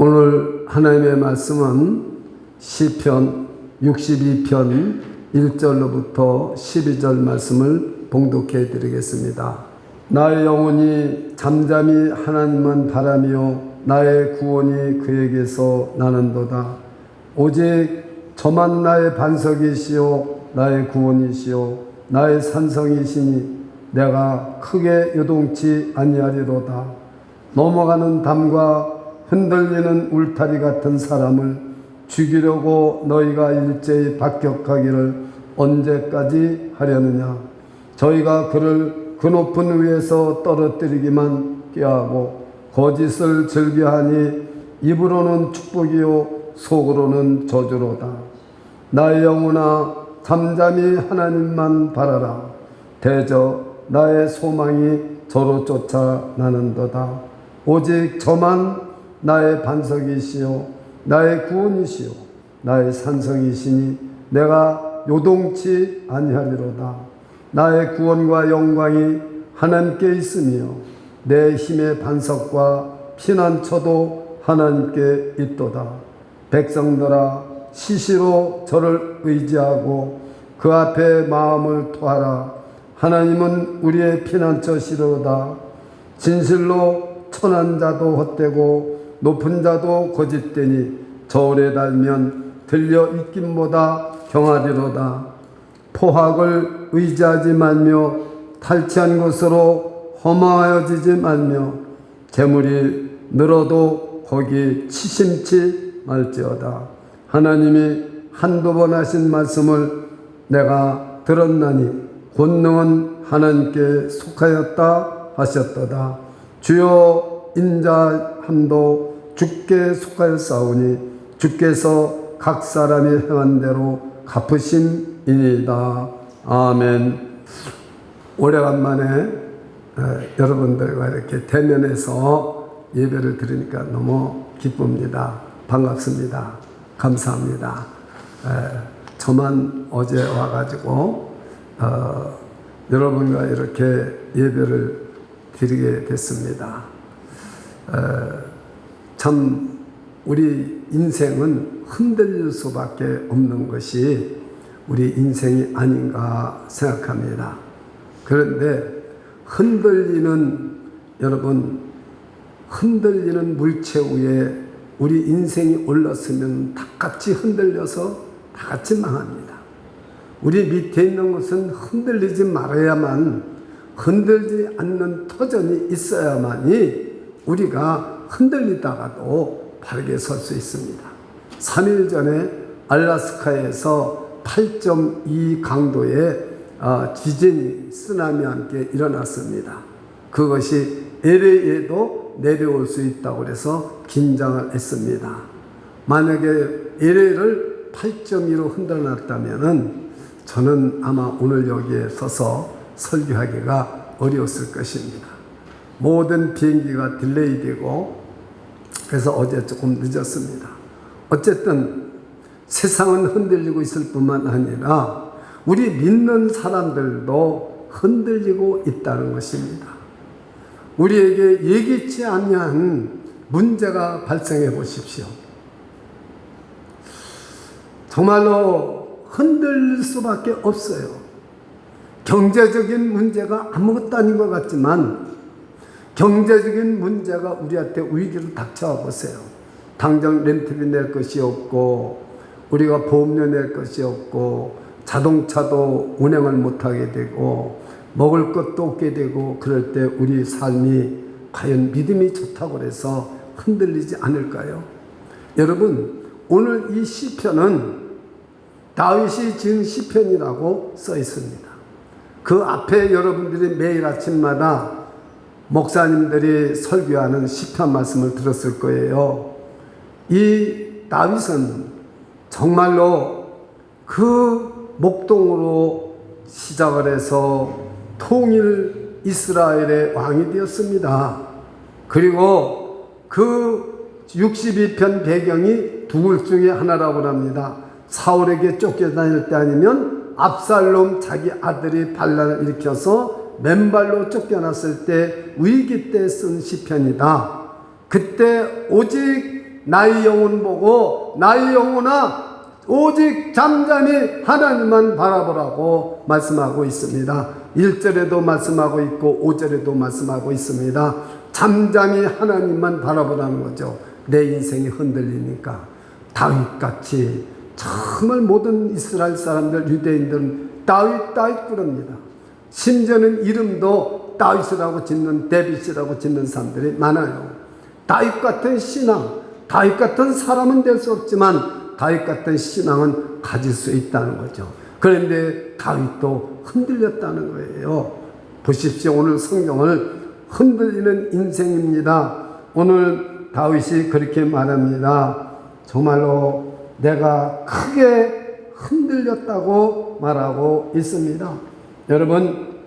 오늘 하나님의 말씀은 시편 62편 1절로부터 12절 말씀을 봉독해 드리겠습니다. 나의 영혼이 잠잠히 하나님만 바라며 나의 구원이 그에게서 나는도다. 오직 저만 나의 반석이시요 나의 구원이시요 나의 산성이시니 내가 크게 요동치 아니하리로다. 넘어가는 담과 흔들리는 울타리 같은 사람을 죽이려고 너희가 일제히 박격하기를 언제까지 하려느냐. 저희가 그를 그 높은 위에서 떨어뜨리기만 꾀하고 거짓을 즐겨하니 입으로는 축복이요 속으로는 저주로다. 나의 영혼아 잠잠히 하나님만 바라라. 대저 나의 소망이 저로 쫓아나는도다. 오직 저만 나의 반석이시요 나의 구원이시요 나의 산성이시니 내가 요동치 아니하리로다. 나의 구원과 영광이 하나님께 있으며 내 힘의 반석과 피난처도 하나님께 있도다. 백성들아 시시로 저를 의지하고 그 앞에 마음을 토하라. 하나님은 우리의 피난처시로다. 진실로 천한 자도 헛되고 높은 자도 거짓되니 저울에 달면 들려 있김보다 경하리로다. 포학을 의지하지 말며 탈취한 것으로 허망하여지지 말며 재물이 늘어도 거기 치심치 말지어다. 하나님이 한두 번 하신 말씀을 내가 들었나니 권능은 하나님께 속하였다 하셨도다. 주여 인자함도 주께 속하였사오니 주께서 각 사람이 행한 대로 갚으심이니이다. 아멘. 오래간만에 여러분들과 이렇게 대면해서 예배를 드리니까 너무 기쁩니다. 반갑습니다. 감사합니다. 저만 어제 와가지고 여러분과 이렇게 예배를 드리게 됐습니다. 참 우리 인생은 흔들릴 수밖에 없는 것이 우리 인생이 아닌가 생각합니다. 그런데 여러분 흔들리는 물체 위에 우리 인생이 올랐으면 다 같이 흔들려서 다 같이 망합니다. 우리 밑에 있는 것은 흔들리지 말아야만, 흔들지 않는 터전이 있어야만이 우리가 흔들리다가도 바르게 설 수 있습니다. 3일 전에 알래스카에서 8.2 강도의 지진이 쓰나미와 함께 일어났습니다. 그것이 LA에도 내려올 수 있다고 해서 긴장을 했습니다. 만약에 LA를 8.2로 흔들어놨다면 저는 아마 오늘 여기에 서서 설교하기가 어려웠을 것입니다. 모든 비행기가 딜레이 되고 그래서 어제 조금 늦었습니다. 어쨌든 세상은 흔들리고 있을 뿐만 아니라 우리 믿는 사람들도 흔들리고 있다는 것입니다. 우리에게 예기치 않은 문제가 발생해 보십시오. 정말로 흔들릴 수밖에 없어요. 경제적인 문제가 아무것도 아닌 것 같지만 경제적인 문제가 우리한테 위기를 닥쳐와 보세요. 당장 렌트비 낼 것이 없고 우리가 보험료 낼 것이 없고 자동차도 운행을 못하게 되고 먹을 것도 없게 되고 그럴 때 우리 삶이 과연 믿음이 좋다고 해서 흔들리지 않을까요? 여러분 오늘 이 시편은 다윗이 지은 시편이라고 써 있습니다. 그 앞에 여러분들이 매일 아침마다 목사님들이 설교하는 시편 말씀을 들었을 거예요. 이 다윗은 정말로 그 목동으로 시작을 해서 통일 이스라엘의 왕이 되었습니다. 그리고 그 62편 배경이 두 글 중에 하나라고 합니다. 사울에게 쫓겨다닐 때 아니면 압살롬 자기 아들이 반란을 일으켜서 맨발로 쫓겨났을 때 위기 때 쓴 시편이다. 그때 오직 나의 영혼 보고 나의 영혼아 오직 잠잠히 하나님만 바라보라고 말씀하고 있습니다. 1절에도 말씀하고 있고 5절에도 말씀하고 있습니다. 잠잠히 하나님만 바라보라는 거죠. 내 인생이 흔들리니까 다윗같이 정말 모든 이스라엘 사람들 유대인들은 다윗 부릅니다. 심지어는 이름도 다윗이라고 짓는 데빗이라고 짓는 사람들이 많아요. 다윗 같은 신앙, 다윗 같은 사람은 될 수 없지만 다윗 같은 신앙은 가질 수 있다는 거죠. 그런데 다윗도 흔들렸다는 거예요. 보십시오. 오늘 성경을 흔들리는 인생입니다. 오늘 다윗이 그렇게 말합니다. 정말로 내가 크게 흔들렸다고 말하고 있습니다. 여러분,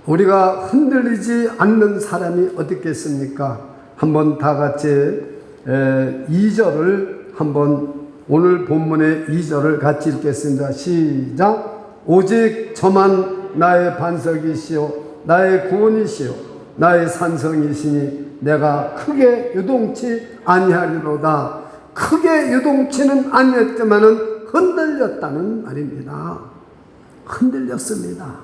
우리가 흔들리지 않는 사람이 어디 있겠습니까? 한번 다 같이 2절을 한번 오늘 본문의 2절을 같이 읽겠습니다. 시작. 오직 저만 나의 반석이시오 나의 구원이시오 나의 산성이시니 내가 크게 유동치 아니하리로다. 크게 유동치는 아니었지만은 흔들렸다는 말입니다. 흔들렸습니다.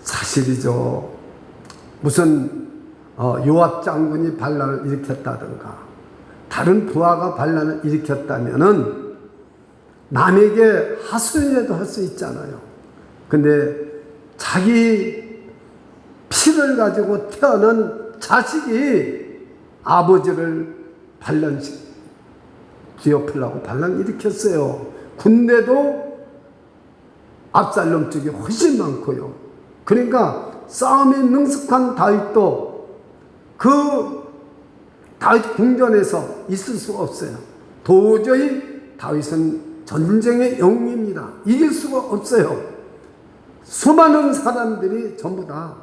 사실이죠. 무슨 요압 장군이 반란을 일으켰다든가 다른 부하가 반란을 일으켰다면은 남에게 하소연이라도 할 수 있잖아요. 근데 자기 피를 가지고 태어난 자식이 아버지를 뒤엎으려고 반란 일으켰어요. 군대도 압살롬 쪽이 훨씬 많고요. 그러니까 싸움에 능숙한 다윗도 그 다윗 궁전에서 있을 수가 없어요. 도저히 다윗은 전쟁의 영웅입니다. 이길 수가 없어요. 수많은 사람들이 전부 다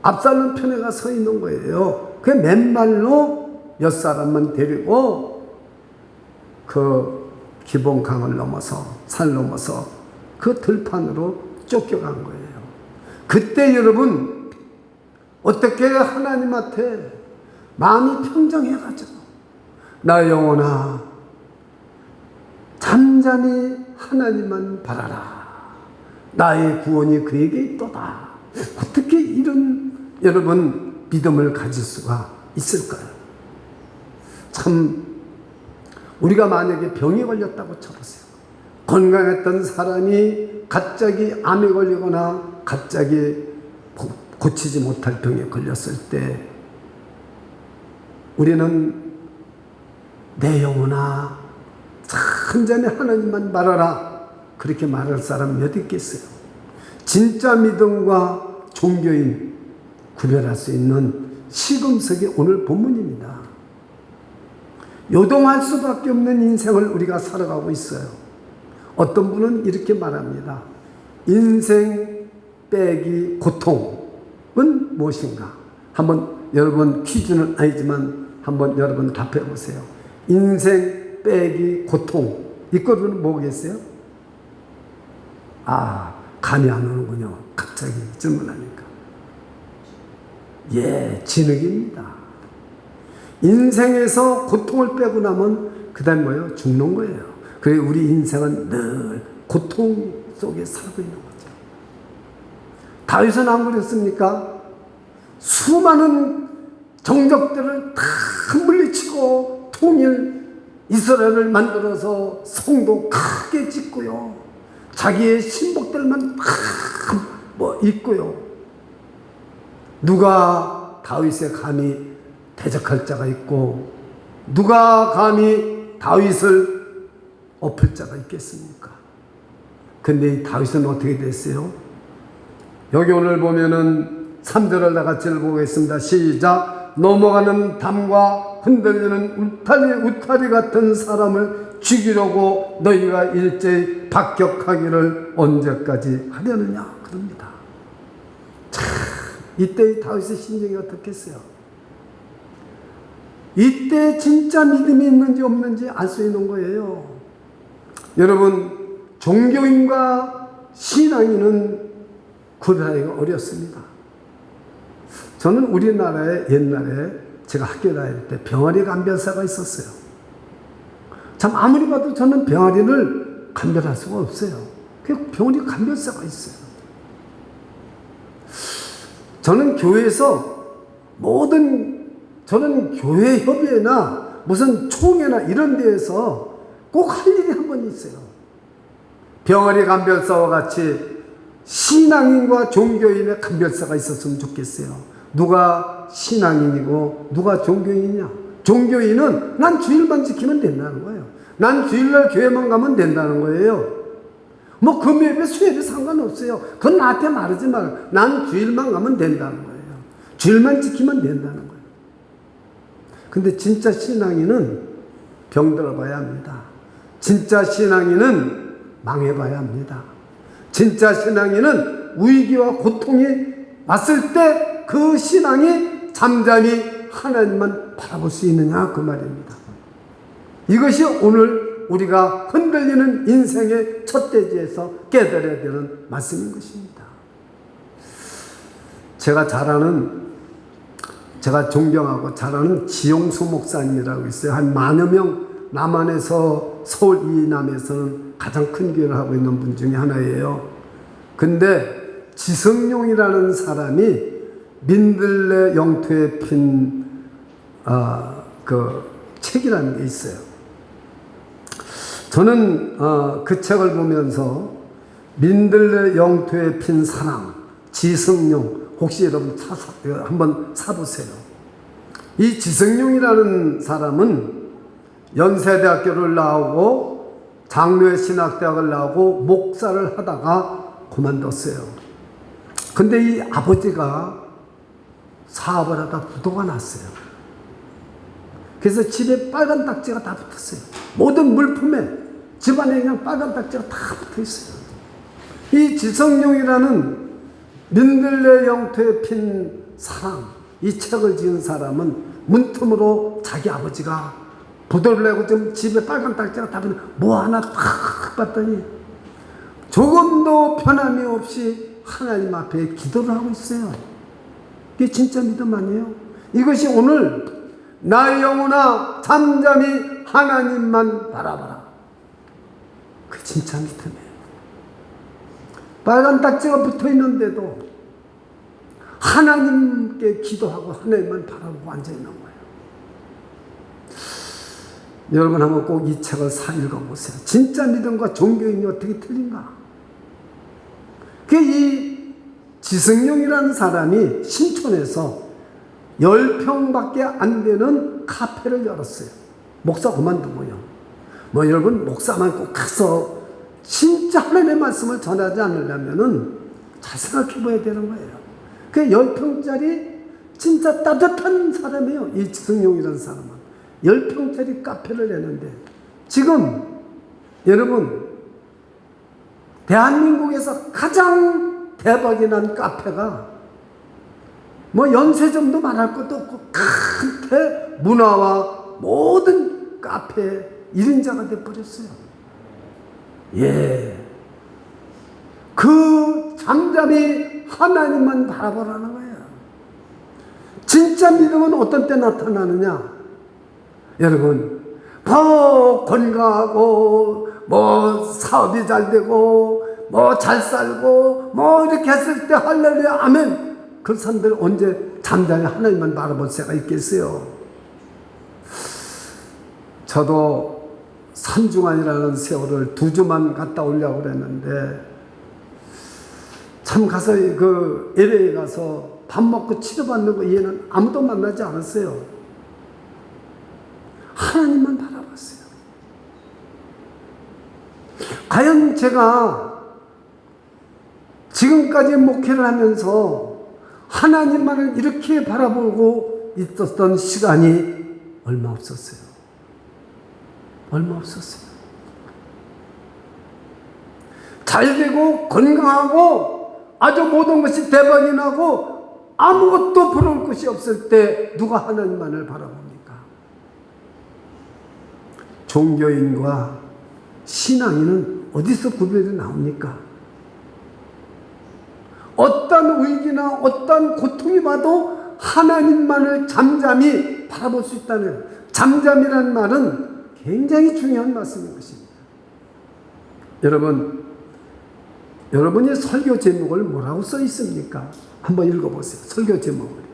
압살롬 편에 가 서 있는 거예요. 그 맨발로 몇 사람만 데리고 그 기본강을 넘어서 산 넘어서 그 들판으로 쫓겨간 거예요. 그때 여러분 어떻게 하나님한테 마음이 평정해가지고 나 영혼아 잠잠히 하나님만 바라라. 나의 구원이 그에게 있도다. 어떻게 이런 여러분 믿음을 가질 수가 있을까요? 참 우리가 만약에 병이 걸렸다고 쳐보세요. 건강했던 사람이 갑자기 암에 걸리거나 갑자기 고치지 못할 병에 걸렸을 때 우리는 내 영혼아 잠잠히 하나님만 바라라 그렇게 말할 사람 몇 있겠어요? 진짜 믿음과 종교인 구별할 수 있는 시금석이 오늘 본문입니다. 요동할 수밖에 없는 인생을 우리가 살아가고 있어요. 어떤 분은 이렇게 말합니다. 인생 빼기 고통은 무엇인가? 한번 여러분 퀴즈는 아니지만 한번 여러분 답해 보세요. 인생 빼기 고통 이거는 뭐겠어요? 감이 안 오는군요. 갑자기 질문하니까. 진흙입니다. 인생에서 고통을 빼고 나면 그 다음 뭐예요? 죽는 거예요. 그래서 우리 인생은 늘 고통 속에 살고 있는 거죠. 다윗은 안 그랬습니까? 수많은 정적들을 다 물리치고 통일 이스라엘을 만들어서 성도 크게 짓고요. 자기의 신복들만 있고요. 누가 다윗에 감히 대적할 자가 있고 누가 감히 다윗을 엎을 자가 있겠습니까? 근데 이 다윗은 어떻게 됐어요? 여기 오늘 보면은 3절을 다 같이 읽어보겠습니다. 시작. 넘어가는 담과 흔들리는 울타리 같은 사람을 죽이려고 너희가 일제히 박격하기를 언제까지 하려느냐 그럽니다. 참 이때의 다윗의 심정이 어떻겠어요? 이때 진짜 믿음이 있는지 없는지 알 수 있는 거예요. 여러분 종교인과 신앙인은 구별하기가 어렵습니다. 저는 우리나라에 옛날에 제가 학교 다닐 때 병아리 감별사가 있었어요. 참 아무리 봐도 저는 병아리를 감별할 수가 없어요. 그 병아리 감별사가 있어요. 저는 교회에서 저는 교회 협의회나 무슨 총회나 이런 데에서 꼭 할 일이 한 번 있어요. 병아리 감별사와 같이 신앙인과 종교인의 감별사가 있었으면 좋겠어요. 누가 신앙인이고 누가 종교인이냐? 종교인은 난 주일만 지키면 된다는 거예요. 난 주일날 교회만 가면 된다는 거예요. 뭐 금요일에 수요일에 상관없어요. 그건 나한테 말하지 말아요. 난 주일만 가면 된다는 거예요. 주일만 지키면 된다는 거예요. 근데 진짜 신앙인은 병들어봐야 합니다. 진짜 신앙인은 망해봐야 합니다. 진짜 신앙인은 위기와 고통이 왔을 때 그 신앙이 잠잠히 하나님만 바라볼 수 있느냐 그 말입니다. 이것이 오늘 우리가 흔들리는 인생의 첫 대지에서 깨달아야 되는 말씀인 것입니다. 제가 존경하고 잘 아는 지용수 목사님이라고 있어요. 한 10,000여 명 남한에서 서울 이남에서는 가장 큰 교회를 하고 있는 분 중에 하나예요. 근데 지성룡이라는 사람이 민들레 영토에 핀 그 책이라는 게 있어요. 저는 그 책을 보면서 민들레 영토에 핀 사랑, 지성룡, 혹시 여러분 한번 사보세요. 이 지성룡이라는 사람은 연세대학교를 나오고 장로회 신학대학을 나오고 목사를 하다가 그만뒀어요. 근데 이 아버지가 사업을 하다 부도가 났어요. 그래서 집에 빨간 딱지가 다 붙었어요. 모든 물품에 집안에 그냥 빨간 딱지가 다 붙어 있어요. 이 지성룡이라는 민들레 영토에 핀 사랑, 이 책을 지은 사람은 문틈으로 자기 아버지가 부도를 내고 좀 집에 빨간 딱지가 다 붙는 뭐 하나 탁 봤더니 조금도 변함이 없이 하나님 앞에 기도를 하고 있어요. 이게 진짜 믿음 아니에요? 이것이 오늘 나의 영혼아 잠잠히 하나님만 바라봐라. 그게 진짜 믿음이에요. 빨간 딱지가 붙어 있는데도 하나님께 기도하고 하나님만 바라보고 앉아있는 거예요. 여러분 한번 꼭 이 책을 읽어보세요. 진짜 믿음과 종교인이 어떻게 틀린가? 이 지성룡이라는 사람이 신촌에서 10평밖에 안 되는 카페를 열었어요. 목사 그만두고요. 뭐 여러분 목사만 꼭 가서 진짜 하나님의 말씀을 전하지 않으려면은 잘 생각해 봐야 되는 거예요. 그 10평짜리 진짜 따뜻한 사람이에요. 이 지성룡이라는 사람은 10평짜리 카페를 내는데 지금 여러분 대한민국에서 가장 대박이 난 카페가 뭐 연세점도 말할 것도 없고 큰 문화와 모든 카페의 1인자가 돼버렸어요. 예. 그 잠잠히 하나님만 바라보라는 거예요. 진짜 믿음은 어떤 때 나타나느냐? 여러분, 더 건강하고, 뭐 사업이 잘 되고, 뭐 잘 살고, 뭐 이렇게 했을 때 할렐루야, 아멘. 그 사람들 언제 잠잠히 하나님만 바라볼 새가 있겠어요? 저도 산중안이라는 세월을 2주만 갔다 오려고 그랬는데, 참 가서 그 LA에 가서 밥 먹고 치료받는 거 이해는 아무도 만나지 않았어요. 하나님만 바라봤어요. 과연 제가 지금까지 목회를 하면서 하나님만을 이렇게 바라보고 있었던 시간이 얼마 없었어요. 얼마 없었어요. 잘 되고 건강하고 아주 모든 것이 대박이 나고 아무것도 부러울 것이 없을 때 누가 하나님만을 바라봅니까? 종교인과 신앙인은 어디서 구별이 나옵니까? 어떤 위기나 어떤 고통이 와도 하나님만을 잠잠히 바라볼 수 있다는, 잠잠이라는 말은 굉장히 중요한 말씀인 것입니다. 여러분이 설교 제목을 뭐라고 써 있습니까? 한번 읽어보세요. 설교 제목을.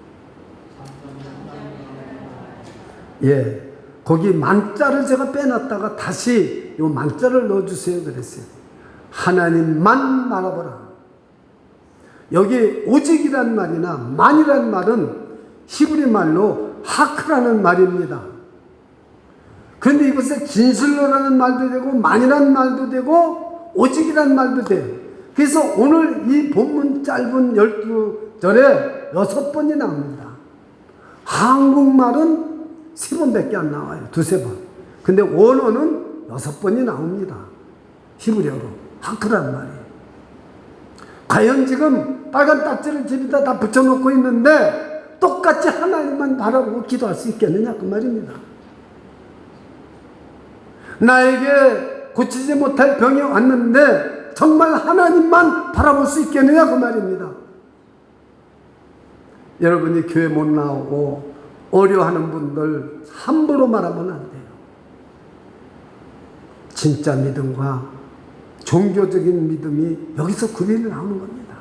예, 거기 만자를 제가 빼놨다가 다시 이 만자를 넣어주세요 그랬어요. 하나님만 바라보라. 여기 오직이란 말이나 만이란 말은 히브리 말로 하크라는 말입니다. 그런데 이것에 진실로라는 말도 되고 만이라는 말도 되고 오직이라는 말도 돼요. 그래서 오늘 이 본문 짧은 12절에 6번이 나옵니다. 한국말은 3번밖에 안 나와요. 2-3번. 근데 원어는 6번이 나옵니다. 히브리어로. 하크라는 말이. 과연 지금 빨간 딱지를 집에다 다 붙여놓고 있는데 똑같이 하나님만 바라보고 기도할 수 있겠느냐 그 말입니다. 나에게 고치지 못할 병이 왔는데 정말 하나님만 바라볼 수 있겠느냐 그 말입니다. 여러분이 교회 못 나오고 어려워하는 분들 함부로 말하면 안 돼요. 진짜 믿음과 종교적인 믿음이 여기서 구별이 나오는 겁니다.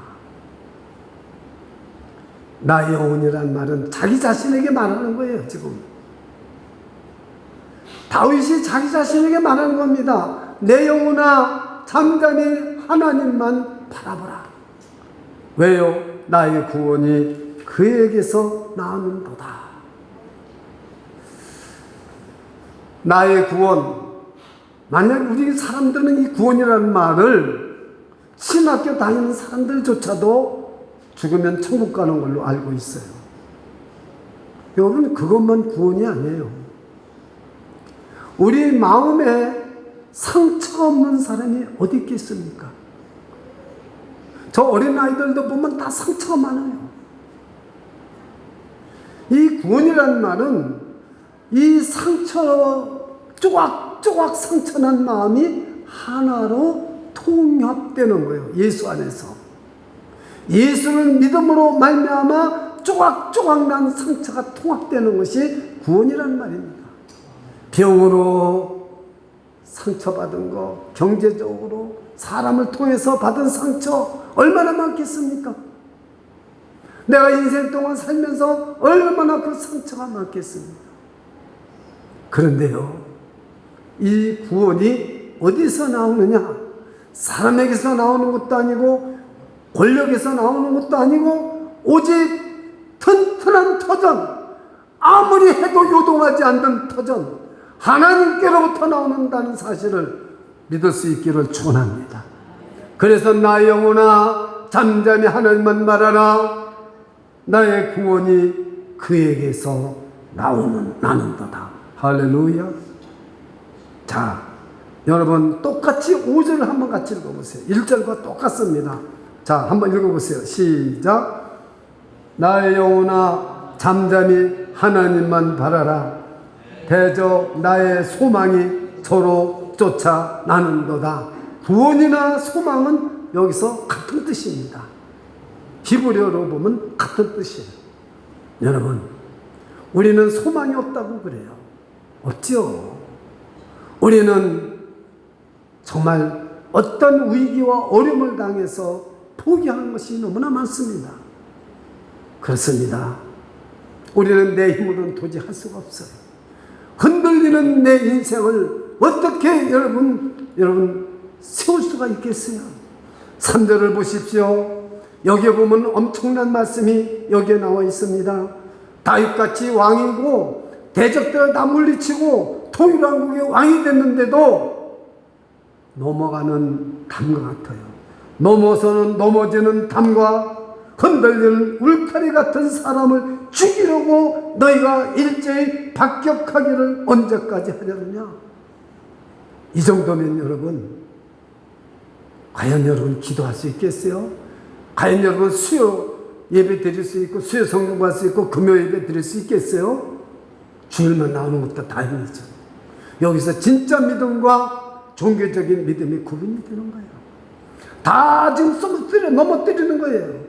나 영혼이란 말은 자기 자신에게 말하는 거예요. 지금 다윗이 자기 자신에게 말하는 겁니다. 내 영혼아 잠잠히 하나님만 바라보라. 왜요? 나의 구원이 그에게서 나오는도다. 나의 구원, 만약 우리 사람들은 이 구원이라는 말을 신학교 다니는 사람들조차도 죽으면 천국 가는 걸로 알고 있어요. 여러분, 그것만 구원이 아니에요. 우리 마음에 상처 없는 사람이 어디 있겠습니까? 저 어린아이들도 보면 다 상처가 많아요. 이 구원이라는 말은 이 상처, 쪼각쪼각 상처난 마음이 하나로 통합되는 거예요. 예수 안에서. 예수를 믿음으로 말미암아 쪼각쪼각 난 상처가 통합되는 것이 구원이라는 말입니다. 병으로 상처받은 거, 경제적으로 사람을 통해서 받은 상처 얼마나 많겠습니까? 내가 인생 동안 살면서 얼마나 그 상처가 많겠습니까? 그런데요, 이 구원이 어디서 나오느냐? 사람에게서 나오는 것도 아니고 권력에서 나오는 것도 아니고 오직 튼튼한 터전, 아무리 해도 요동하지 않는 터전, 하나님께로부터 나오는다는 사실을 믿을 수 있기를 축원합니다. 그래서 나 영혼아 잠잠히 하나님만 바라라. 나의 구원이 그에게서 나는도다. 할렐루야. 자, 여러분 똑같이 5절을 한번 같이 읽어보세요. 1절과 똑같습니다. 자, 한번 읽어보세요. 시작. 나의 영혼아 잠잠히 하나님만 바라라. 대저 나의 소망이 저로 쫓아 나는도다. 구원이나 소망은 여기서 같은 뜻입니다. 히브리어로 보면 같은 뜻이에요. 여러분, 우리는 소망이 없다고 그래요. 없죠. 우리는 정말 어떤 위기와 어려움을 당해서 포기하는 것이 너무나 많습니다. 그렇습니다. 우리는 내 힘으로는 도저히 할 수가 없어요. 흔들리는 내 인생을 어떻게 여러분 세울 수가 있겠어요? 3절을 보십시오. 여기에 보면 엄청난 말씀이 여기에 나와 있습니다. 다윗같이 왕이고 대적들을 다 물리치고 통일왕국의 왕이 됐는데도 넘어가는 담과 같아요. 넘어서는 넘어지는 담과 흔들리는 울타리 같은 사람을 죽이려고 너희가 일제히 박격하기를 언제까지 하려느냐? 이 정도면 여러분, 과연 여러분 기도할 수 있겠어요? 과연 여러분 수요 예배 드릴 수 있고 수요 성경 갈 수 있고 금요 예배 드릴 수 있겠어요? 주일만 나오는 것도 다행이죠. 여기서 진짜 믿음과 종교적인 믿음이 구분이 되는 거예요. 다 지금 넘어뜨리는 거예요.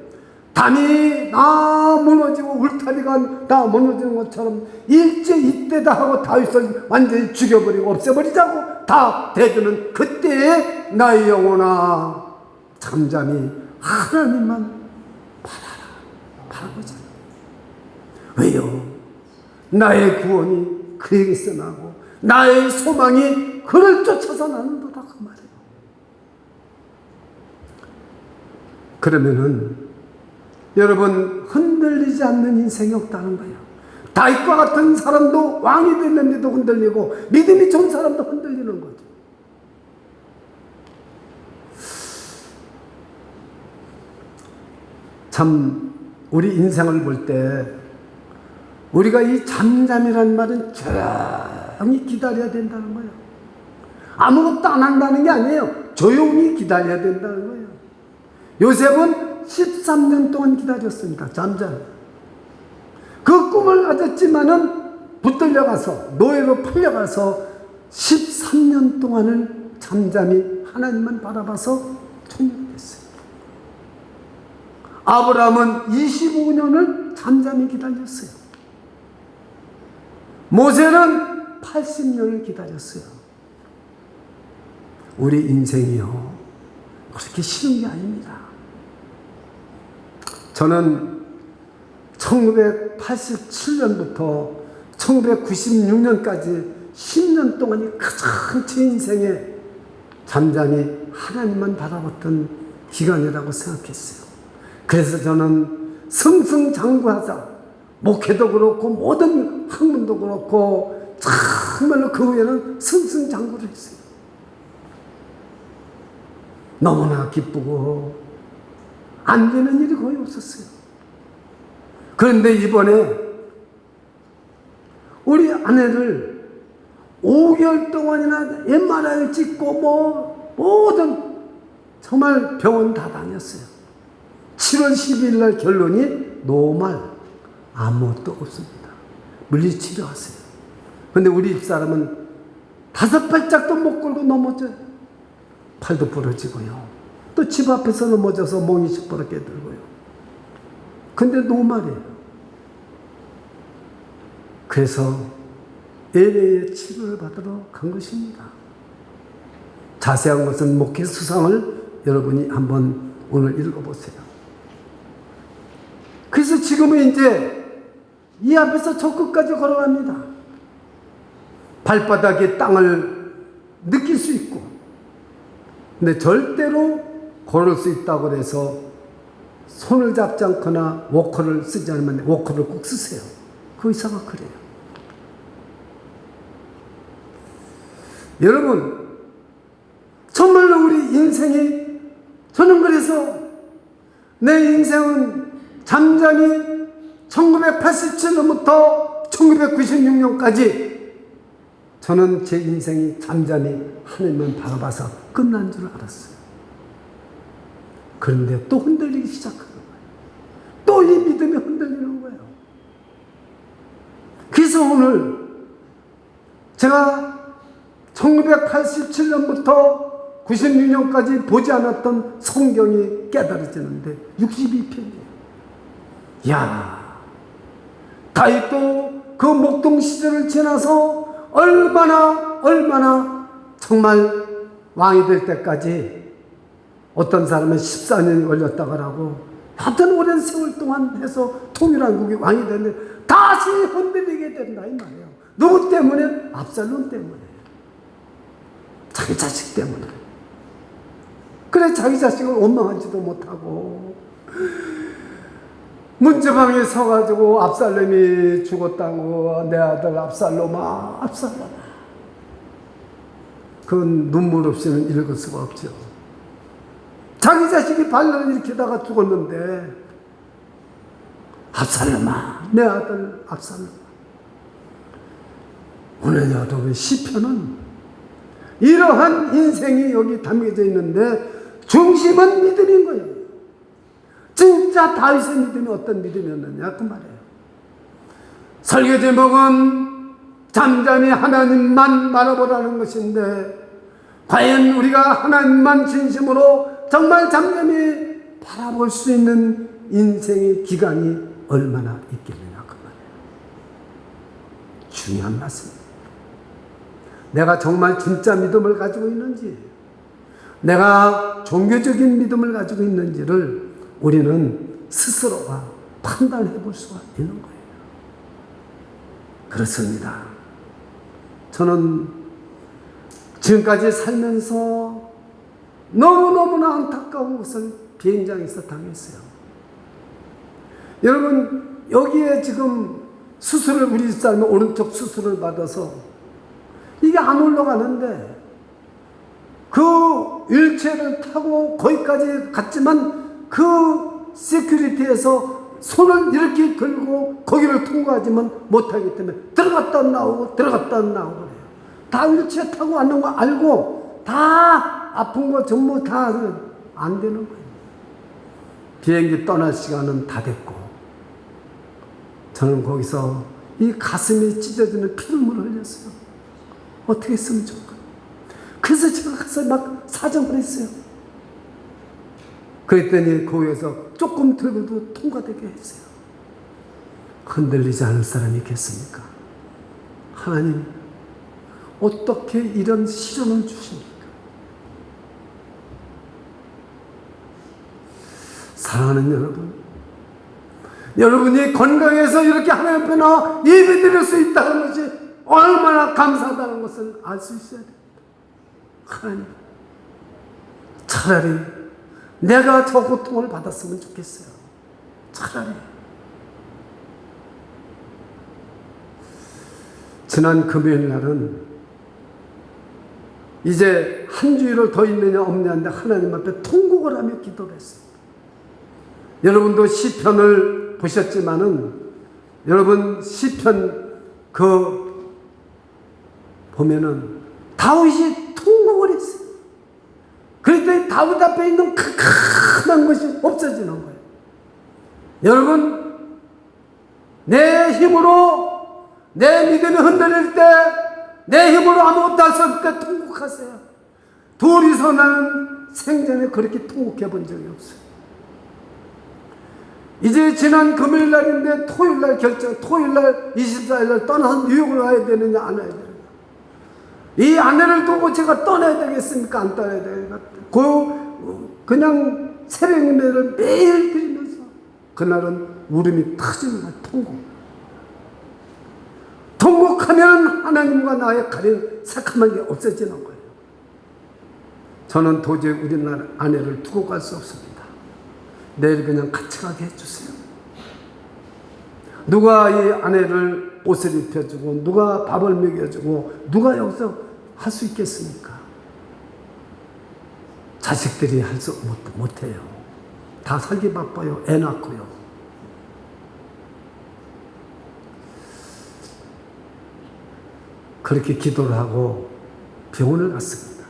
담이 다 무너지고 울타리가 다 무너지는 것처럼 일제 이때다 하고 다윗을 완전히 죽여버리고 없애버리자고 다 대주는 그때에 나의 영혼아 잠잠히 하나님만 바라보자. 왜요? 나의 구원이 그에게서 나고 나의 소망이 그를 쫓아서 나는도다 그 말이에요. 그러면은 여러분 흔들리지 않는 인생이 없다는 거예요. 다윗과 같은 사람도 왕이 됐는데도 흔들리고 믿음이 좋은 사람도 흔들리는 거죠. 참 우리 인생을 볼 때 우리가 이 잠잠이란 말은 조용히 기다려야 된다는 거예요. 아무것도 안 한다는 게 아니에요. 조용히 기다려야 된다는 거예요. 요셉은 13년 동안 기다렸습니다. 잠잠. 그 꿈을 가졌지만은 붙들려가서 노예로 팔려가서 13년 동안을 잠잠히 하나님만 바라봐서 총명이 됐어요. 아브라함은 25년을 잠잠히 기다렸어요. 모세는 80년을 기다렸어요. 우리 인생이요 그렇게 쉬운 게 아닙니다. 저는 1987년부터 1996년까지 10년 동안이 가장 제 인생에 잠잠히 하나님만 바라봤던 기간이라고 생각했어요. 그래서 저는 승승장구하자 목회도 그렇고 모든 학문도 그렇고 정말로 그 후에는 승승장구를 했어요. 너무나 기쁘고 안 되는 일이 거의 없었어요. 그런데 이번에 우리 아내를 5개월 동안이나 MRI를 찍고 모든 정말 병원 다 다녔어요. 7월 12일 날 결론이 노말, 아무것도 없습니다. 물리치료하세요. 그런데 우리 집사람은 5발짝도 못 걸고 넘어져요. 팔도 부러지고요. 또 집 앞에서 넘어져서 몽이 시퍼렇게 들고요. 근데 노말이에요. 그래서 LA에 치료를 받으러 간 것입니다. 자세한 것은 목회 수상을 여러분이 한번 오늘 읽어보세요. 그래서 지금은 이제 이 앞에서 저 끝까지 걸어갑니다. 발바닥에 땅을 느낄 수 있고, 근데 절대로 걸을 수 있다고 해서 손을 잡지 않거나 워커를 쓰지 않으면 워커를 꼭 쓰세요. 그 의사가 그래요. 여러분, 정말로 우리 인생이, 저는 그래서 내 인생은 잠잠히 1987년부터 1996년까지 저는 제 인생이 잠잠히 하나님만 바라봐서 끝난 줄 알았어요. 그런데 또 흔들리기 시작하는 거예요. 또 이 믿음이 흔들리는 거예요. 그래서 오늘 제가 1987년부터 96년까지 보지 않았던 성경이 깨달아지는데 62편이에요. 이야, 다윗도 그 목동 시절을 지나서 얼마나 정말 왕이 될 때까지, 어떤 사람은 14년이 걸렸다고 하고 하여튼 오랜 세월 동안 해서 통일한국이 왕이 됐는데 다시 흔들리게 된다 이 말이에요. 누구 때문에? 압살롬 때문에. 자기 자식 때문에. 그래 자기 자식을 원망하지도 못하고 문제방에 서가지고 압살롬이 죽었다고, 내 아들 압살롬아 압살롬아, 그건 눈물 없이는 읽을 수가 없죠. 자기 자식이 반란을 일으키다가 죽었는데 압살롬아, 내 아들 압살롬아. 오늘 여러분 시편은 이러한 인생이 여기 담겨져 있는데 중심은 믿음인 거예요. 진짜 다윗의 믿음이 어떤 믿음이었느냐 그 말이에요. 설교 제목은 잠잠히 하나님만 바라보라는 것인데, 과연 우리가 하나님만 진심으로 정말 잠잠히 바라볼 수 있는 인생의 기간이 얼마나 있겠느냐 그 말이에요. 중요한 말씀입니다. 내가 정말 진짜 믿음을 가지고 있는지, 내가 종교적인 믿음을 가지고 있는지를 우리는 스스로가 판단해 볼 수가 있는 거예요. 그렇습니다. 저는 지금까지 살면서 너무너무나 안타까운 것을 비행장에서 당했어요. 여러분, 여기에 지금 수술을, 우리 집사람이 오른쪽 수술을 받아서 이게 안 올라가는데 그 휠체어를 타고 거기까지 갔지만 그 세큐리티에서 손을 이렇게 들고 거기를 통과하지만 못하기 때문에 들어갔다 나오고 들어갔다 나오고 그래요. 다 휠체어 타고 왔는 거 알고 다 아픈 거 전부 다 안 되는 거예요. 비행기 떠날 시간은 다 됐고 저는 거기서 이 가슴이 찢어지는 피눈물을 흘렸어요. 어떻게 했으면 좋을까? 그래서 제가 가서 막 사정을 했어요. 그랬더니 거기에서 조금 들고도 통과되게 했어요. 흔들리지 않을 사람이 있겠습니까? 하나님, 어떻게 이런 시련을 주십니까? 사랑하는 여러분, 여러분이 건강해서 이렇게 하나님 앞에 나와 예배 드릴 수 있다는 것이 얼마나 감사하다는 것을 알 수 있어야 됩니다. 하나님, 차라리 내가 저 고통을 받았으면 좋겠어요. 차라리. 지난 금요일 날은 이제 한 주일을 더 있느냐 없느냐인데 하나님 앞에 통곡을 하며 기도를 했어요. 여러분도 시편을 보셨지만은 여러분 시편 보면은 다윗이 통곡을 했어요. 그랬더니 다윗 앞에 있는 큰 것이 없어지는 거예요. 여러분, 내 힘으로 내 믿음이 흔들릴 때, 내 힘으로 아무것도 할 수 없을 때 통곡하세요. 둘이서 나는 생전에 그렇게 통곡해 본 적이 없어요. 이제 지난 금요일 날인데 토요일 날 토요일 날 24일 날 떠나서 뉴욕을 와야 되느냐 안 와야 되느냐. 이 아내를 두고 제가 떠나야 되겠습니까? 안 떠나야 되겠습니까? 그냥 새벽 예배를 매일 드리면서 그날은 울음이 터지는 거예요. 통곡하면 하나님과 나의 가린 새카만 게 없어지는 거예요. 저는 도저히 우리 아내를 두고 갈 수 없습니다. 내일 그냥 같이 가게 해주세요. 누가 이 아내를 옷을 입혀주고 누가 밥을 먹여주고 누가 여기서 할 수 있겠습니까? 자식들이 할 수 못해요. 다 살기 바빠요. 애 낳고요. 그렇게 기도를 하고 병원을 갔습니다.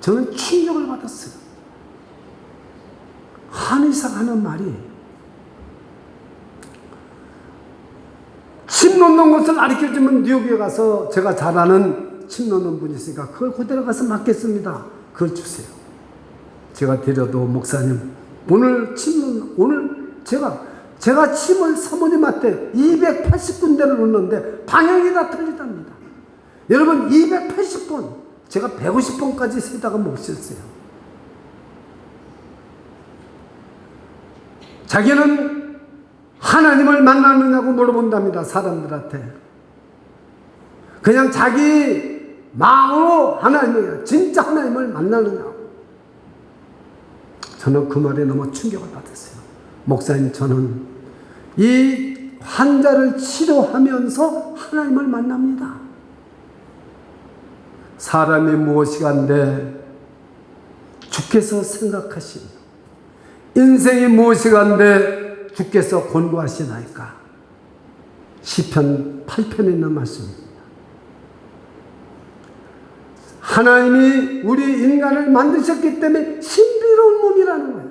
저는 충격을 받았어요. 한의사가 하는 말이 침 놓는 것을 가르쳐주면 뉴욕에 가서 제가 잘 아는 침 놓는 분이 있으니까 그걸 그대로 가서 맞겠습니다. 그걸 주세요. 제가 드려도 목사님 오늘 제가 침을 사모님한테 280군데를 놓는데 방향이 다 틀리답니다. 여러분 280번 제가 150번까지 세다가 못 셌어요. 자기는 하나님을 만나느냐고 물어본답니다. 사람들한테. 그냥 자기 마음으로 하나님을 진짜 하나님을 만나느냐고. 저는 그 말에 너무 충격을 받았어요. 목사님, 저는 이 환자를 치료하면서 하나님을 만납니다. 사람이 무엇이간데 주께서 생각하신 인생이 무엇이간데 주께서 권고하시나이까. 시편 8편에 있는 말씀입니다. 하나님이 우리 인간을 만드셨기 때문에 신비로운 몸이라는 거예요.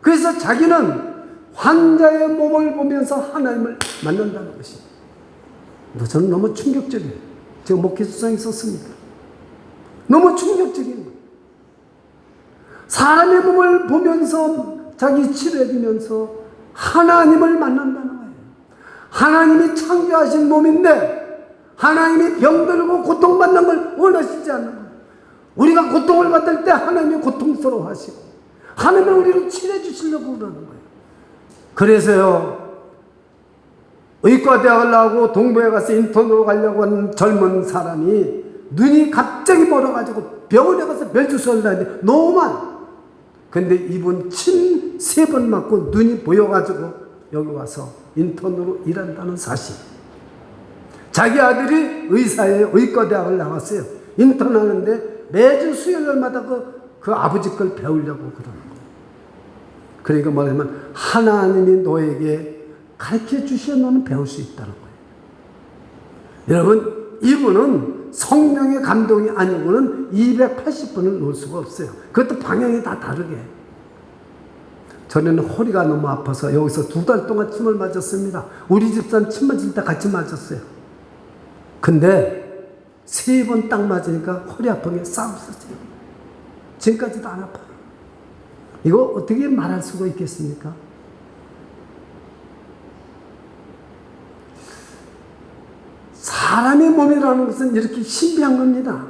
그래서 자기는 환자의 몸을 보면서 하나님을 만난다는 것입니다. 저는 너무 충격적이에요. 제가 목회수상에 썼습니다. 너무 충격적인 거예요. 사람의 몸을 보면서 자기 치료해주면서 하나님을 만난다는 거예요. 하나님이 창조하신 몸인데 하나님이 병들고 고통받는 걸 원하시지 않는 거예요. 우리가 고통을 받을 때 하나님이 고통스러워 하시고 하나님은 우리를 치료해 주시려고 그러는 거예요. 그래서요, 의과대학을 나오고 동부에 가서 인턴으로 가려고 하는 젊은 사람이 눈이 갑자기 멀어가지고 병원에 가서 멸주수를 하는데 너무만. 근데 이분 침 3번 맞고 눈이 보여가지고 여기 와서 인턴으로 일한다는 사실. 자기 아들이 의사예요. 의과대학을 나왔어요. 인턴하는데 매주 수요일마다 그 아버지 걸 배우려고 그러는 거예요. 그러니까 뭐냐면 하나님이 너에게 가르쳐 주시어 너는 배울 수 있다는 거예요. 여러분, 이분은 성령의 감동이 아니고는 280분을 놓을 수가 없어요. 그것도 방향이 다 다르게. 전에는 허리가 너무 아파서 여기서 2달 동안 침을 맞았습니다. 우리 집사람 침 맞을 때 같이 맞았어요. 근데 3번 딱 맞으니까 허리 아픈 게 싹 없어져요. 지금까지도 안 아파요. 이거 어떻게 말할 수가 있겠습니까? 사람의 몸이라는 것은 이렇게 신비한 겁니다.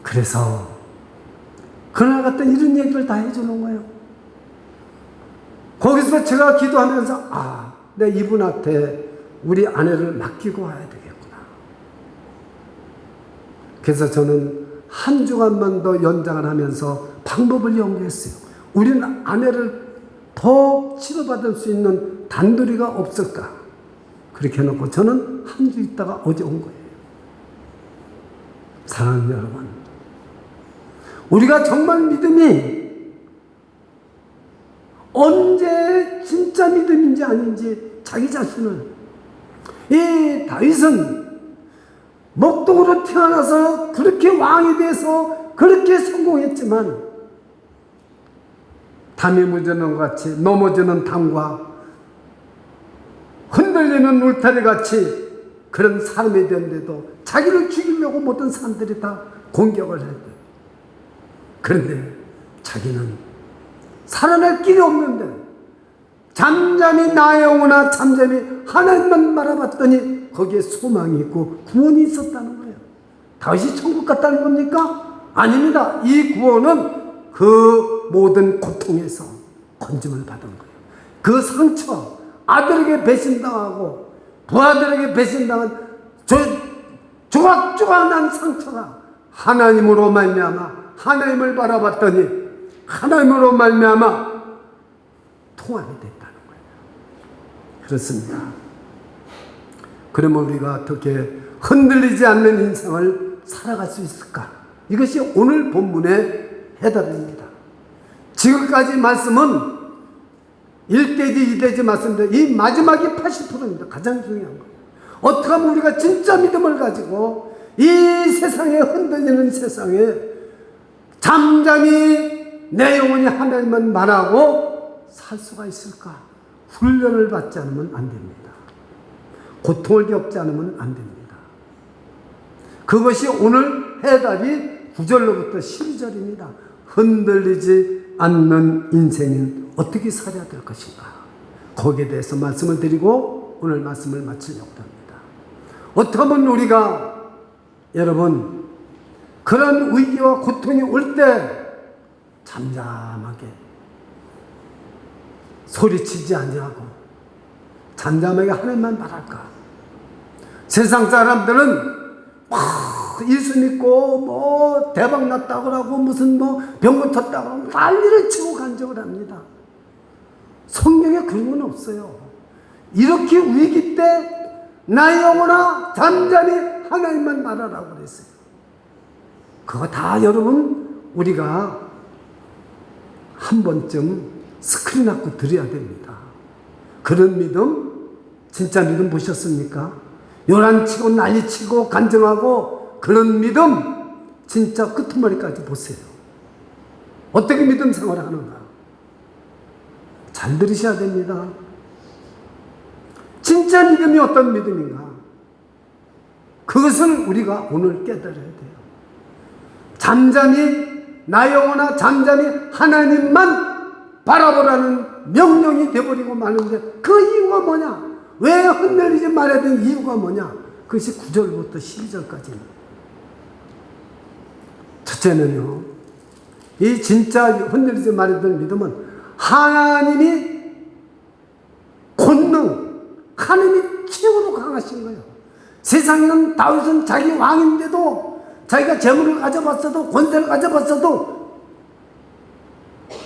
그래서 그날 같은 이런 얘기를 다 해주는 거예요. 거기서 제가 기도하면서 내 이분한테 우리 아내를 맡기고 와야 되겠구나. 그래서 저는 한 주간만 더 연장을 하면서 방법을 연구했어요. 우리는 아내를 더 치료받을 수 있는 단도리가 없을까? 그렇게 해놓고 저는 한 주 있다가 어제 온 거예요. 사랑하는 여러분, 우리가 정말 믿음이 언제 진짜 믿음인지 아닌지 자기 자신을, 이 다윗은 목동으로 태어나서 그렇게 왕이 돼서 그렇게 성공했지만 담이 묻어놓은 것 같이 넘어지는 담과 흔들리는 울타리 같이 그런 사람이 되는데도 자기를 죽이려고 모든 사람들이 다 공격을 했대요. 그런데 자기는 살아날 길이 없는데 잠잠히 나의 영혼아 잠잠히 하나님만 바라봤더니 거기에 소망이 있고 구원이 있었다는 거예요. 다윗이 천국 갔다는 겁니까? 아닙니다. 이 구원은 그 모든 고통에서 건짐을 받은 거예요. 그 상처, 아들에게 배신당하고 부하들에게 배신당한 조각조각난 상처가 하나님으로 말미암아 하나님을 바라봤더니 하나님으로 말미암아 통합이 됐다는 거예요. 그렇습니다. 그러면 우리가 어떻게 흔들리지 않는 인생을 살아갈 수 있을까? 이것이 오늘 본문의 해답입니다. 지금까지 말씀은 1대지 2대지 말씀인데 이 마지막이 80%입니다. 가장 중요한 거예요. 어떻게 하면 우리가 진짜 믿음을 가지고 이 세상에 흔들리는 세상에 잠잠히 내 영혼이 하나님만 말하고 살 수가 있을까? 훈련을 받지 않으면 안 됩니다. 고통을 겪지 않으면 안 됩니다. 그것이 오늘 해답이 9절로부터 12절입니다. 흔들리지 않는 인생은 어떻게 살아야 될 것인가? 거기에 대해서 말씀을 드리고 오늘 말씀을 마치려고 합니다. 어떻게 하면 우리가 여러분 그런 위기와 고통이 올 때 잠잠하게 소리치지 아니하고 잠잠하게 하나님만 바랄까? 세상 사람들은 예수 믿고 뭐 대박 났다고 하고 무슨 뭐 병 고쳤다고 하고 난리를 치고 간증을 합니다. 성경에 그런 건 없어요. 이렇게 위기 때 나의 영혼아 잠잠히 하나님만 바라라고 그랬어요. 그거 다 여러분 우리가 한 번쯤 스크린 갖고 드려야 됩니다. 그런 믿음, 진짜 믿음 보셨습니까? 요란치고 난리치고 간증하고 그런 믿음 진짜 끄트머리까지 보세요. 어떻게 믿음 생활을 하는가? 잘 들으셔야 됩니다. 진짜 믿음이 어떤 믿음인가? 그것을 우리가 오늘 깨달아야 돼요. 잠잠히 나 영혼아 잠잠히 하나님만 바라보라는 명령이 되어버리고 마는데 그 이유가 뭐냐? 왜 흔들리지 말아야 되는 이유가 뭐냐? 그것이 9절부터 12절까지입니다. 첫째는요, 이 진짜 흔들리지 말아야 되는 믿음은 하나님이 권능, 하나님이 최고로 강하신 거예요. 세상에는 다윗은 자기 왕인데도 자기가 재물을 가져봤어도 권세를 가져봤어도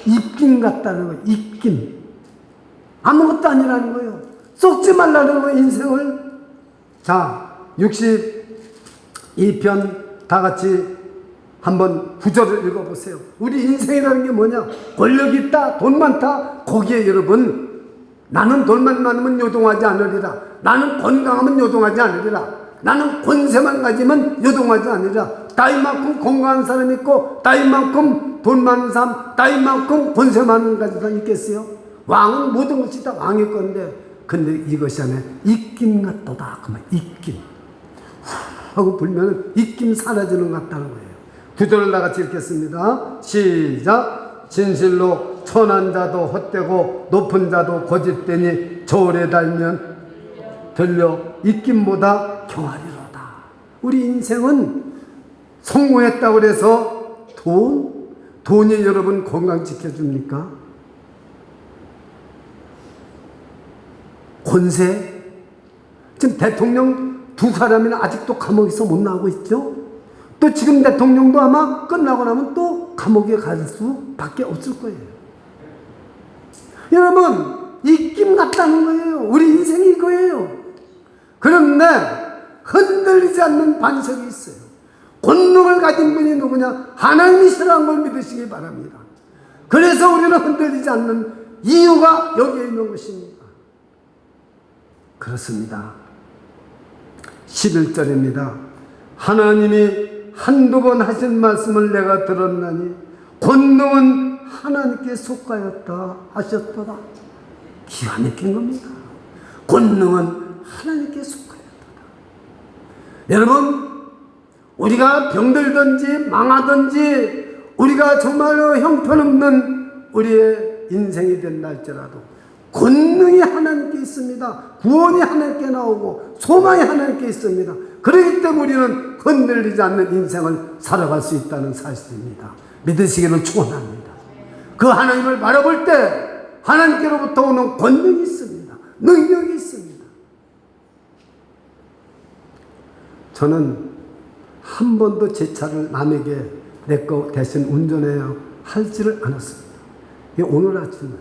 입김 같다는 거예요. 입김. 아무것도 아니라는 거예요. 썩지 말라는 거예요, 인생을. 자, 62편 다 같이 한번 9절을 읽어보세요. 우리 인생이라는 게 뭐냐? 권력 있다, 돈 많다. 거기에 여러분, 나는 돈만 많으면 요동하지 않으리라. 나는 건강하면 요동하지 않으리라. 나는 권세만 가지면 요동하지 않으리라. 따위만큼 건강한 사람이 있고 따위만큼 돈 많은 사람, 따위만큼 권세 많은 가진 사람 있겠어요? 왕은 모든 것이 다 왕의 건데, 근데 이것이 아니라 입김 같도다. 그러면 입김 하고 불면 입김 사라지는 것 같다는 거예요. 9절을 다 같이 읽겠습니다. 시작. 진실로 천한 자도 헛되고 높은 자도 거짓되니 저울에 달면 들려 입김보다 경하리로다. 우리 인생은 성공했다고 해서 돈이 여러분 건강 지켜줍니까? 권세? 지금 대통령 두 사람이나 아직도 감옥에서 못 나오고 있죠? 또 지금 대통령도 아마 끝나고 나면 또 감옥에 갈 수밖에 없을 거예요. 여러분, 입김 같다는 거예요. 우리 인생이 이거예요. 그런데 흔들리지 않는 반석이 있어요. 권능을 가진 분이 누구냐? 하나님이시라는 걸 믿으시기 바랍니다. 그래서 우리는 흔들리지 않는 이유가 여기에 있는 것입니다. 그렇습니다. 11절입니다. 하나님이 한두 번 하신 말씀을 내가 들었나니 권능은 하나님께 속하였다 하셨도다. 기가 막힌 겁니다. 권능은 하나님께 속하였다. 여러분, 우리가 병들든지 망하든지 우리가 정말로 형편없는 우리의 인생이 된다 할지라도 권능이 하나님께 있습니다. 구원이 하나님께 나오고 소망이 하나님께 있습니다. 그렇기 때문에 우리는 흔들리지 않는 인생을 살아갈 수 있다는 사실입니다. 믿으시기를 축원합니다. 그 하나님을 바라볼 때 하나님께로부터 오는 권능이 있습니다. 능력이 있습니다. 저는 한 번도 제 차를 남에게 내 거 대신 운전해야 하지를 않았습니다. 오늘 아침은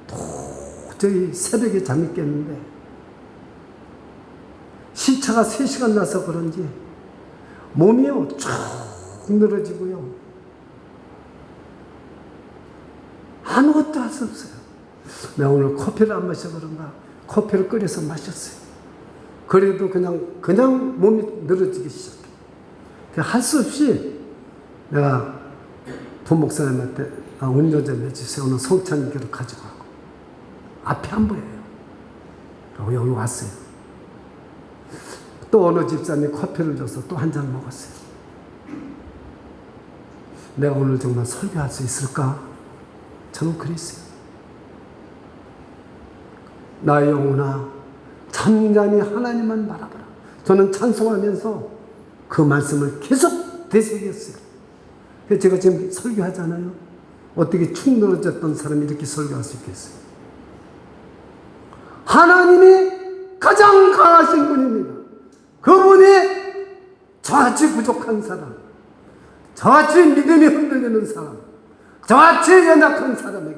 도저히 새벽에 잠이 깼는데 시차가 3시간 나서 그런지 몸이요 쭉 늘어지고요 아무것도 할 수 없어요. 내가 오늘 커피를 안 마셔 그런가 커피를 끓여서 마셨어요. 그래도 그냥 몸이 늘어지기 시작해. 할 수 없이 내가 부목사님한테 운전 좀 해주세요. 오늘 성찬교를 가지고 가고 앞이 안 보여요. 그리고 여기 왔어요. 또 어느 집사님이 커피를 줘서 또 한 잔 먹었어요. 내가 오늘 정말 설교할 수 있을까? 저는 그랬어요. 나의 영혼아 잠잠히 하나님만 바라보라. 저는 찬송하면서 그 말씀을 계속 되새겼어요. 그래서 제가 지금 설교하잖아요. 어떻게 축 늘어졌던 사람이 이렇게 설교할 수 있겠어요? 하나님이 가장 강하신 분입니다. 그분이 저같이 부족한 사람, 저같이 믿음이 흔들리는 사람, 저같이 연약한 사람에게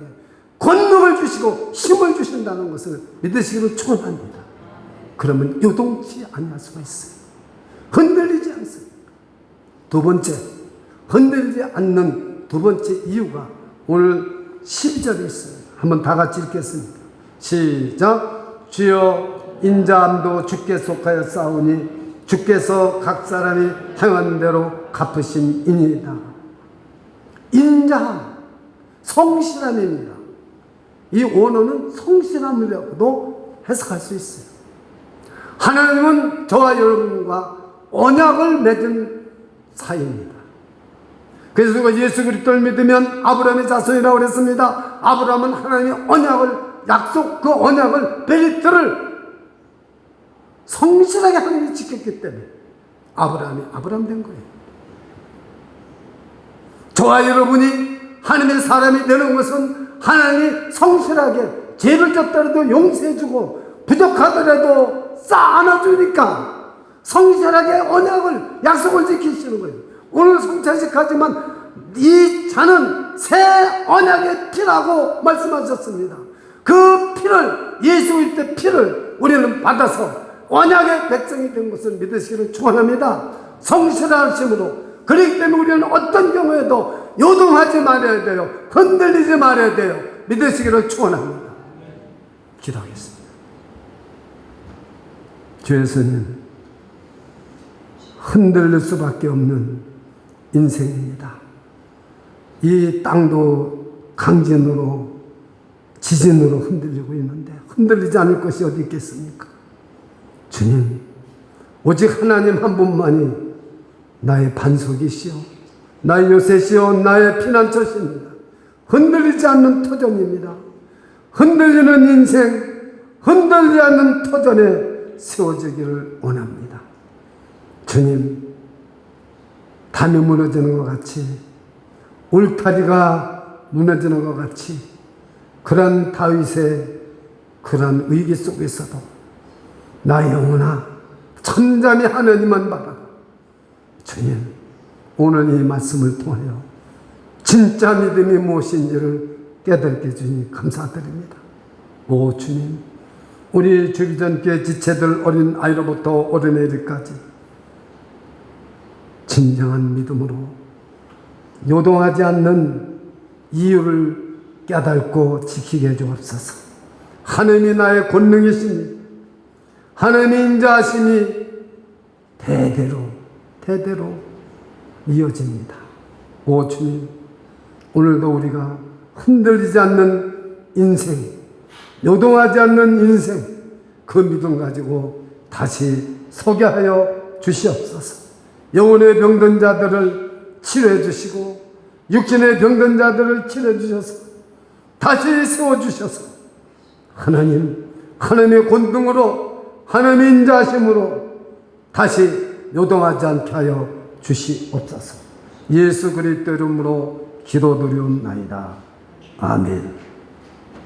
권능을 주시고 힘을 주신다는 것을 믿으시기를 축원합니다. 그러면 요동치 아니할 수가 있어요. 흔들리지 않습니다. 두 번째, 흔들리지 않는 두 번째 이유가 오늘 12절에 있습니다. 한번 다 같이 읽겠습니다. 시작. 주여 인자함도 주께 속하여 싸우니 주께서 각 사람이 행한 대로 갚으심이니이다. 인자함, 성실함입니다. 이 원어는 성실함이라고도 해석할 수 있어요. 하나님은 저와 여러분과 언약을 맺은 사이입니다. 그래서 우리가 예수 그리스도를 믿으면 아브라함의 자손이라고 그랬습니다. 아브라함은 하나님의 언약을, 약속, 그 언약을, 베리트를 성실하게 하나님이 지켰기 때문에 아브라함이 아브라함 된 거예요. 저와 여러분이 하나님의 사람이 되는 것은 하나님이 성실하게 죄를 졌더라도 용서해주고 부족하더라도 쌓아 안아주니까 성실하게 언약을, 약속을 지키시는 거예요. 오늘 성찬식 하지만 이 잔은 새 언약의 피라고 말씀하셨습니다. 그 피를, 예수 그리스도의 피를 우리는 받아서 언약의 백성이 된 것을 믿으시기를 축원합니다. 성실하심으로. 그렇기 때문에 우리는 어떤 경우에도 요동하지 말아야 돼요. 흔들리지 말아야 돼요. 믿으시기를 축원합니다. 기도하겠습니다. 주 예수님, 흔들릴 수밖에 없는 인생입니다. 이 땅도 강진으로, 지진으로 흔들리고 있는데 흔들리지 않을 것이 어디 있겠습니까? 주님, 오직 하나님 한 분만이 나의 반석이시오, 나의 요새시오, 나의 피난처십니다. 흔들리지 않는 터전입니다. 흔들리는 인생, 흔들리지 않는 터전에 세워지기를 원합니다. 주님, 담이 무너지는 것 같이, 울타리가 무너지는 것 같이, 그런 다윗의 그런 위기 속에서도 나의 영혼아, 잠잠히 하나님만 바라라. 주님, 오늘 이 말씀을 통하여 진짜 믿음이 무엇인지를 깨닫게 해주니 감사드립니다. 오 주님, 우리 주기전께 지체들 어린 아이로부터 어른에 이르기까지 진정한 믿음으로 요동하지 않는 이유를 깨닫고 지키게 해주옵소서. 하나님이 나의 권능이시니 하나님의 인자하심이 대대로 이어집니다. 오 주님, 오늘도 우리가 흔들리지 않는 인생, 요동하지 않는 인생, 그 믿음 가지고 다시 서게 하여 주시옵소서. 영혼의 병든 자들을 치료해 주시고 육신의 병든 자들을 치료해 주셔서 다시 세워주셔서 하나님의 권능으로, 하나님의 인자하심으로 다시 요동하지 않게 하여 주시옵소서. 예수 그리스도 이름으로 기도드리옵나이다. 아멘.